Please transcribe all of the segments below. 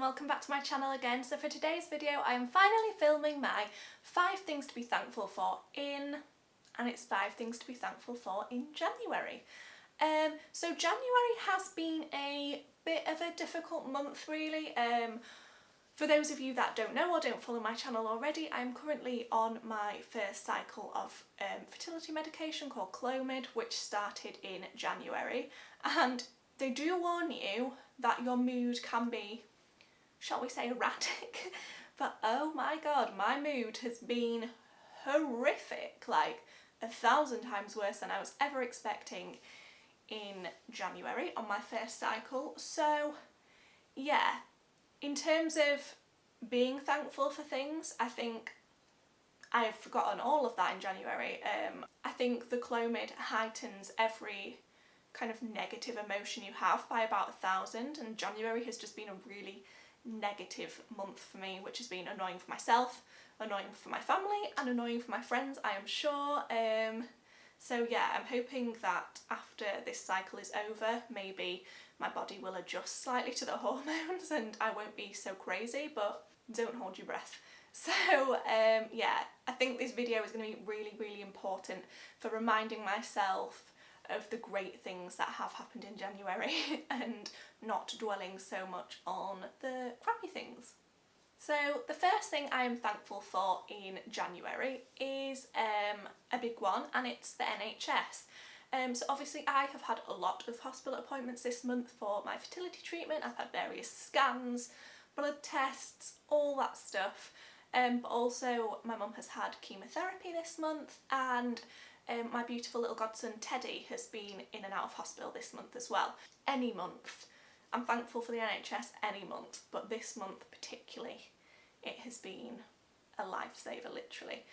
welcome back to my channel again. So for today's video I am finally filming my 5 things to be thankful for and it's 5 things to be thankful for in January. So January has been a bit of a difficult month really. For those of you that don't know or don't follow my channel already, I'm currently on my first cycle of fertility medication called Clomid, which started in January, and they do warn you that your mood can be, shall we say, erratic, but oh my god, my mood has been horrific, like 1,000 times worse than I was ever expecting in January on my first cycle. So yeah, in terms of being thankful for things, I think I've forgotten all of that in January. I think the Clomid heightens every kind of negative emotion you have by about 1,000, and January has just been a really negative month for me, which has been annoying for myself, annoying for my family and annoying for my friends, I am sure. So yeah, I'm hoping that after this cycle is over, maybe my body will adjust slightly to the hormones and I won't be so crazy, but don't hold your breath. So yeah, I think this video is going to be really important for reminding myself of the great things that have happened in January and not dwelling so much on the crappy things. So the first thing I am thankful for in January is a big one, and it's the NHS. So obviously I have had a lot of hospital appointments this month for my fertility treatment. I've had various scans, blood tests, all that stuff. But also my mum has had chemotherapy this month, and my beautiful little godson Teddy has been in and out of hospital this month as well. Any month. I'm thankful for the NHS any month, but this month particularly, it has been a lifesaver, literally.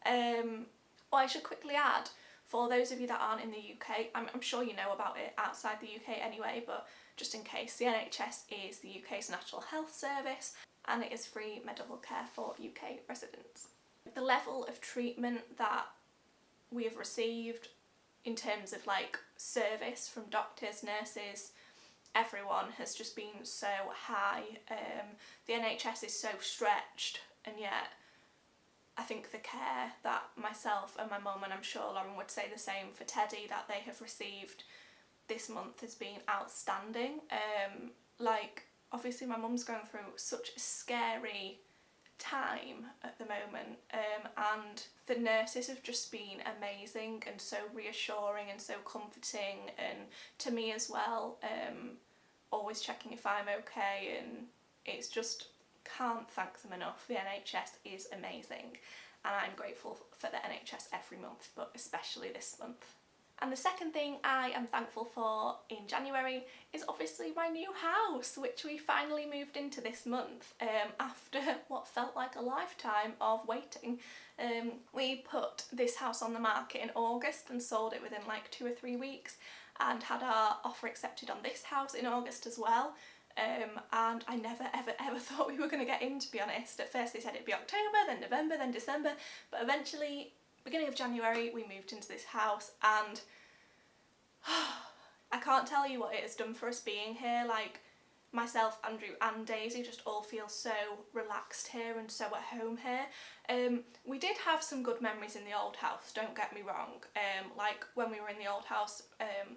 I should quickly add, for those of you that aren't in the UK, I'm sure you know about it outside the UK anyway, but just in case, the NHS is the UK's National Health Service, and it is free medical care for UK residents. The level of treatment that we have received in terms of like service from doctors, nurses, everyone has just been so high. The NHS is so stretched, and yet I think the care that myself and my mum, and I'm sure Lauren would say the same for Teddy, that they have received this month has been outstanding. Like obviously my mum's going through such a scary time at the moment, and the nurses have just been amazing and so reassuring and so comforting, and to me as well, always checking if I'm okay, and it's just, can't thank them enough. The NHS is amazing and I'm grateful for the NHS every month, but especially this month. And the second thing I am thankful for in January is obviously my new house, which we finally moved into this month after what felt like a lifetime of waiting. We put this house on the market in August and sold it within like 2 or 3 weeks, and had our offer accepted on this house in August as well. And I never ever thought we were going to get in, to be honest. At first they said it'd be October, then November, then December, but eventually beginning of January we moved into this house, and I can't tell you what it has done for us being here. Like myself, Andrew and Daisy just all feel so relaxed here and so at home here. We did have some good memories in the old house, don't get me wrong. Like when we were in the old house,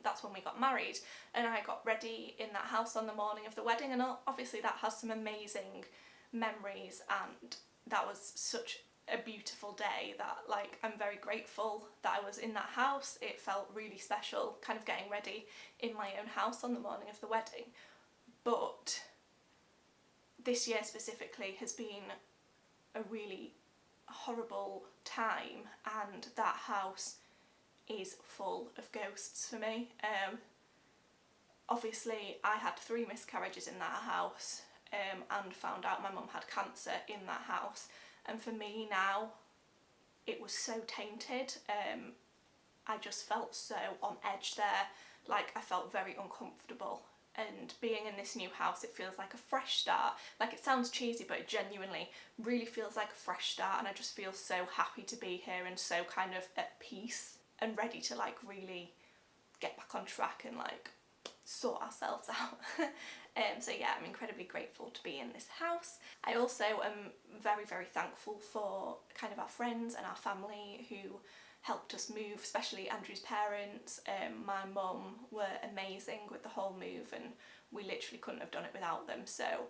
that's when we got married, and I got ready in that house on the morning of the wedding, and obviously that has some amazing memories, and that was such a beautiful day that, like, I'm very grateful that I was in that house. It felt really special, kind of getting ready in my own house on the morning of the wedding. But this year specifically has been a really horrible time, and that house is full of ghosts for me. Obviously I had 3 miscarriages in that house, and found out my mum had cancer in that house. And for me now, it was so tainted. I just felt so on edge there, like I felt very uncomfortable. And being in this new house, it feels like a fresh start. Like, it sounds cheesy, but it genuinely really feels like a fresh start, and I just feel so happy to be here and so kind of at peace and ready to like really get back on track and like sort ourselves out. So yeah, I'm incredibly grateful to be in this house. I also am very, very thankful for kind of our friends and our family who helped us move, especially Andrew's parents. My mum were amazing with the whole move, and we literally couldn't have done it without them. So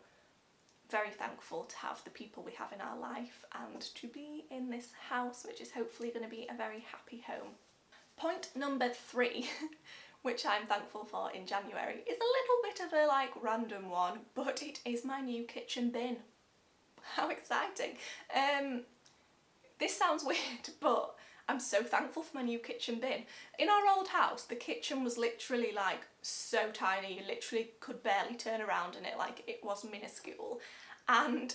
very thankful to have the people we have in our life and to be in this house, which is hopefully going to be a very happy home. Point number 3, which I'm thankful for in January, is a little bit of a like random one, but it is my new kitchen bin. How exciting. This sounds weird, but I'm so thankful for my new kitchen bin. In our old house, the kitchen was literally like so tiny, you literally could barely turn around in it, like it was minuscule. And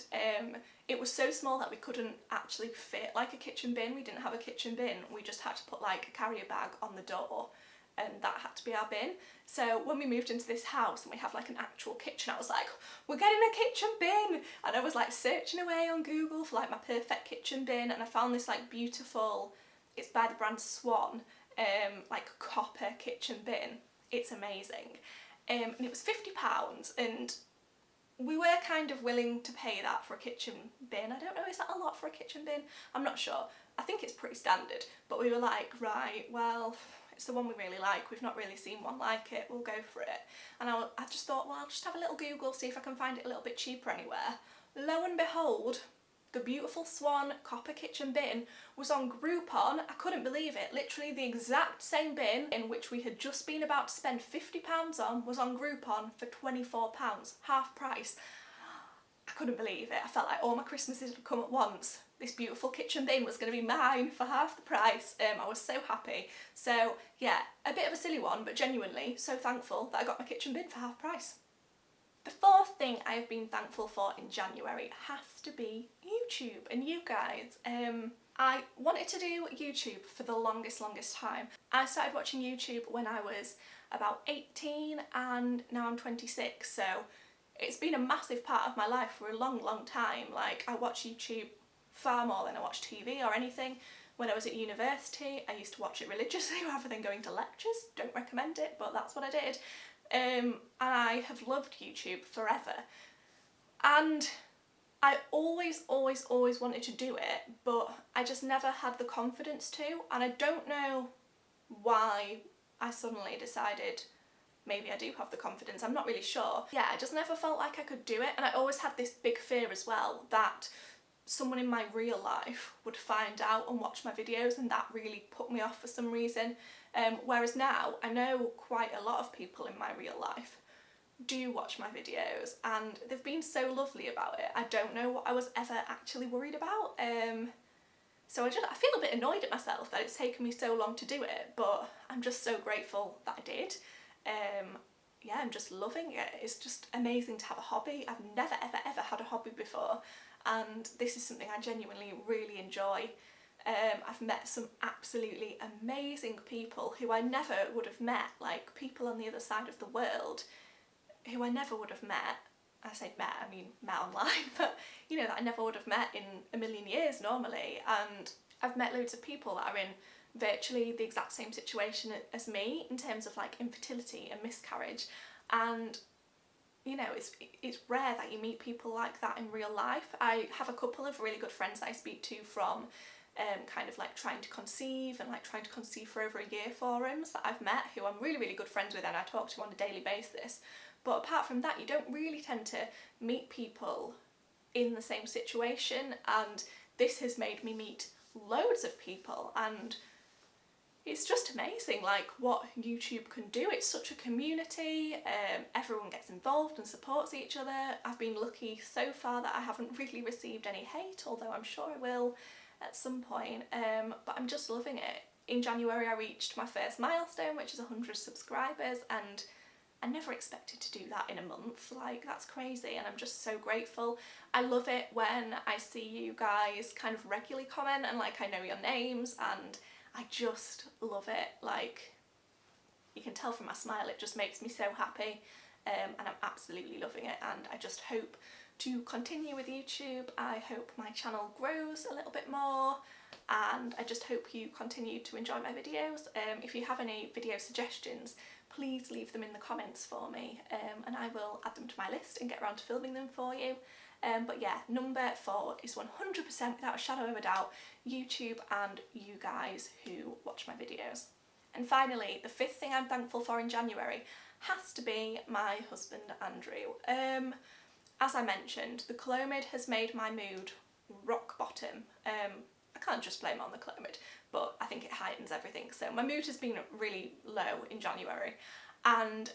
it was so small that we couldn't actually fit like a kitchen bin. We didn't have a kitchen bin, we just had to put like a carrier bag on the door, and that had to be our bin. So when we moved into this house and we have like an actual kitchen, I was like, we're getting a kitchen bin! And I was like searching away on Google for like my perfect kitchen bin, and I found this like beautiful, it's by the brand Swan, like copper kitchen bin. It's amazing. And it was £50, and we were kind of willing to pay that for a kitchen bin. I don't know, is that a lot for a kitchen bin? I'm not sure. I think it's pretty standard, but we were like, right, well, it's the one we really like, we've not really seen one like it, we'll go for it. And I just thought, well, I'll just have a little Google, see if I can find it a little bit cheaper anywhere. Lo and behold, the beautiful Swan copper kitchen bin was on Groupon. I couldn't believe it. Literally the exact same bin in which we had just been about to spend £50 on was on Groupon for £24, half price. I couldn't believe it. I felt like all my Christmases had come at once. This beautiful kitchen bin was going to be mine for half the price. I was so happy. So yeah, a bit of a silly one, but genuinely so thankful that I got my kitchen bin for half price. The 4th thing I've been thankful for in January has to be YouTube and you guys. I wanted to do YouTube for the longest time. I started watching YouTube when I was about 18 and now I'm 26, so it's been a massive part of my life for a long time. Like, I watch YouTube far more than I watch TV or anything. When I was at university, I used to watch it religiously rather than going to lectures. Don't recommend it, but that's what I did. And I have loved YouTube forever. And I always wanted to do it, but I just never had the confidence to, and I don't know why I suddenly decided maybe I do have the confidence, I'm not really sure. Yeah, I just never felt like I could do it, and I always had this big fear as well that someone in my real life would find out and watch my videos, and that really put me off for some reason. Whereas now, I know quite a lot of people in my real life do watch my videos, and they've been so lovely about it. I don't know what I was ever actually worried about. So I feel a bit annoyed at myself that it's taken me so long to do it, but I'm just so grateful that I did. Yeah, I'm just loving it. It's just amazing to have a hobby. I've never ever had a hobby before, and this is something I genuinely really enjoy. I've met some absolutely amazing people who I never would have met, like people on the other side of the world who I never would have met. I say met, I mean met online, but you know, that I never would have met in a million years normally. And I've met loads of people that are in virtually the exact same situation as me in terms of like infertility and miscarriage, and you know, it's rare that you meet people like that in real life. I have a couple of really good friends that I speak to from kind of like trying to conceive and like trying to conceive for over a year forums that I've met, who I'm really good friends with and I talk to on a daily basis. But apart from that, you don't really tend to meet people in the same situation, and this has made me meet loads of people, and it's just amazing like what YouTube can do. It's such a community, everyone gets involved and supports each other. I've been lucky so far that I haven't really received any hate, although I'm sure I will at some point, but I'm just loving it. In January I reached my first milestone, which is 100 subscribers, and I never expected to do that in a month. Like, that's crazy, and I'm just so grateful. I love it when I see you guys kind of regularly comment and like I know your names, and I just love it. Like, you can tell from my smile, it just makes me so happy, and I'm absolutely loving it, and I just hope to continue with YouTube. I hope my channel grows a little bit more, and I just hope you continue to enjoy my videos. If you have any video suggestions, please leave them in the comments for me, and I will add them to my list and get around to filming them for you. But yeah, number 4 is 100% without a shadow of a doubt YouTube and you guys who watch my videos. And finally, the 5th thing I'm thankful for in January has to be my husband Andrew. As I mentioned, the Clomid has made my mood rock bottom. I can't just blame it on the Clomid, but I think it heightens everything. So my mood has been really low in January, and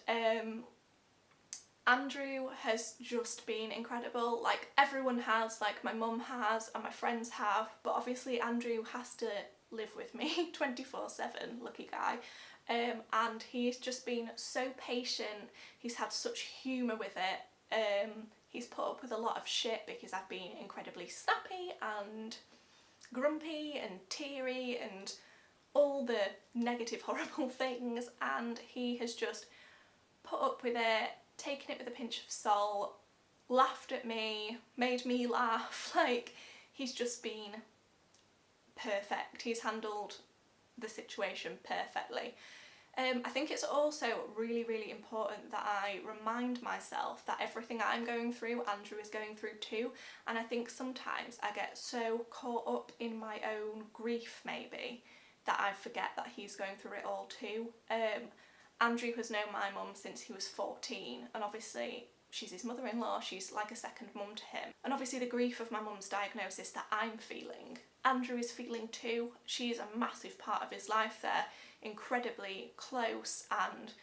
Andrew has just been incredible. Like, everyone has, like my mum has and my friends have, but obviously Andrew has to live with me 24/7, lucky guy. And he's just been so patient, he's had such humour with it. He's put up with a lot of shit because I've been incredibly snappy and grumpy and teary and all the negative horrible things, and he has just put up with it, taken it with a pinch of salt, laughed at me, made me laugh. Like, he's just been perfect. He's handled the situation perfectly. I think it's also really, really important that I remind myself that everything I'm going through, Andrew is going through too, and I think sometimes I get so caught up in my own grief maybe that I forget that he's going through it all too. Andrew has known my mum since he was 14, and obviously she's his mother-in-law, she's like a second mum to him. And obviously the grief of my mum's diagnosis that I'm feeling, Andrew is feeling too. She is a massive part of his life. They're incredibly close, and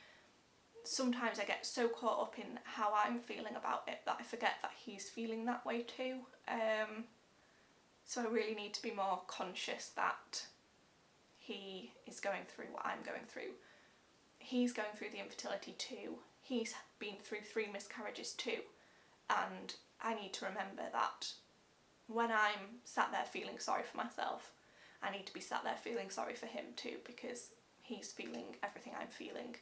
sometimes I get so caught up in how I'm feeling about it that I forget that he's feeling that way too. So I really need to be more conscious that he is going through what I'm going through. He's going through the infertility too. He's been through 3 miscarriages too, and I need to remember that when I'm sat there feeling sorry for myself, I need to be sat there feeling sorry for him too, because he's feeling everything I'm feeling,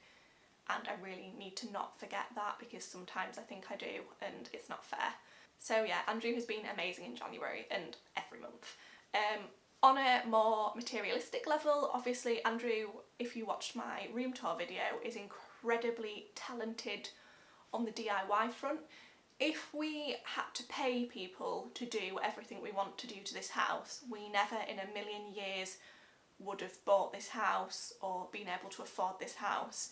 and I really need to not forget that, because sometimes I think I do and it's not fair. So yeah, Andrew has been amazing in January and every month. On a more materialistic level, obviously Andrew, if you watched my room tour video, is incredibly talented on the DIY front. If we had to pay people to do everything we want to do to this house, we never in a million years would have bought this house or been able to afford this house.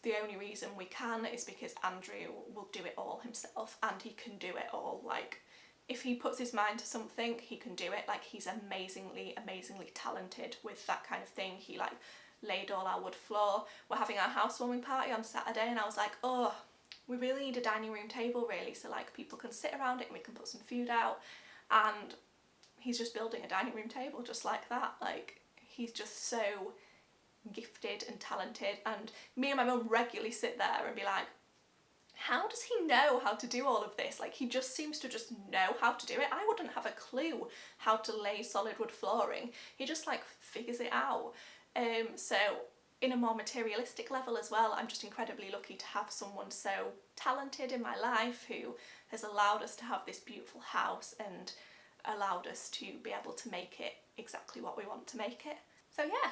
The only reason we can is because Andrew will do it all himself, and he can do it all. Like, if he puts his mind to something, he can do it. Like, he's amazingly, amazingly talented with that kind of thing. He like laid all our wood floor. We're having our housewarming party on Saturday, and I was like, oh, we really need a dining room table really, so like people can sit around it and we can put some food out. And he's just building a dining room table just like that. Like, he's just so gifted and talented, and me and my mum regularly sit there and be like, how does he know how to do all of this? Like, he just seems to just know how to do it. I wouldn't have a clue how to lay solid wood flooring. He just like figures it out. So in a more materialistic level as well, I'm just incredibly lucky to have someone so talented in my life who has allowed us to have this beautiful house and allowed us to be able to make it exactly what we want to make it. So yeah,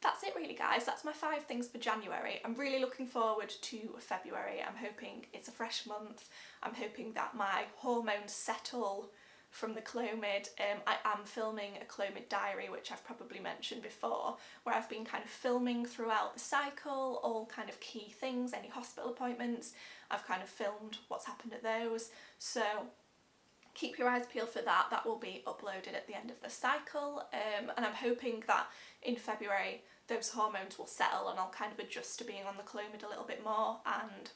that's it really guys, that's my 5 things for January. I'm really looking forward to February. I'm hoping it's a fresh month. I'm hoping that my hormones settle from the Clomid. I am filming a Clomid diary, which I've probably mentioned before, where I've been kind of filming throughout the cycle, all kind of key things, any hospital appointments. I've kind of filmed what's happened at those. So keep your eyes peeled for that. That will be uploaded at the end of the cycle, and I'm hoping that in February those hormones will settle and I'll kind of adjust to being on the Clomid a little bit more, and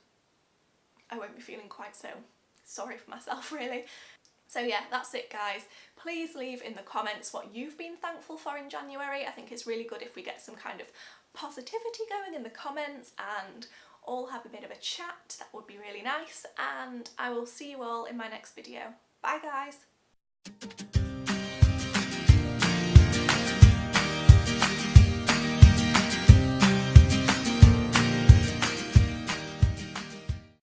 I won't be feeling quite so sorry for myself really. So yeah, that's it guys. Please leave in the comments what you've been thankful for in January. I think it's really good if we get some kind of positivity going in the comments and all have a bit of a chat. That would be really nice, and I will see you all in my next video. Bye guys!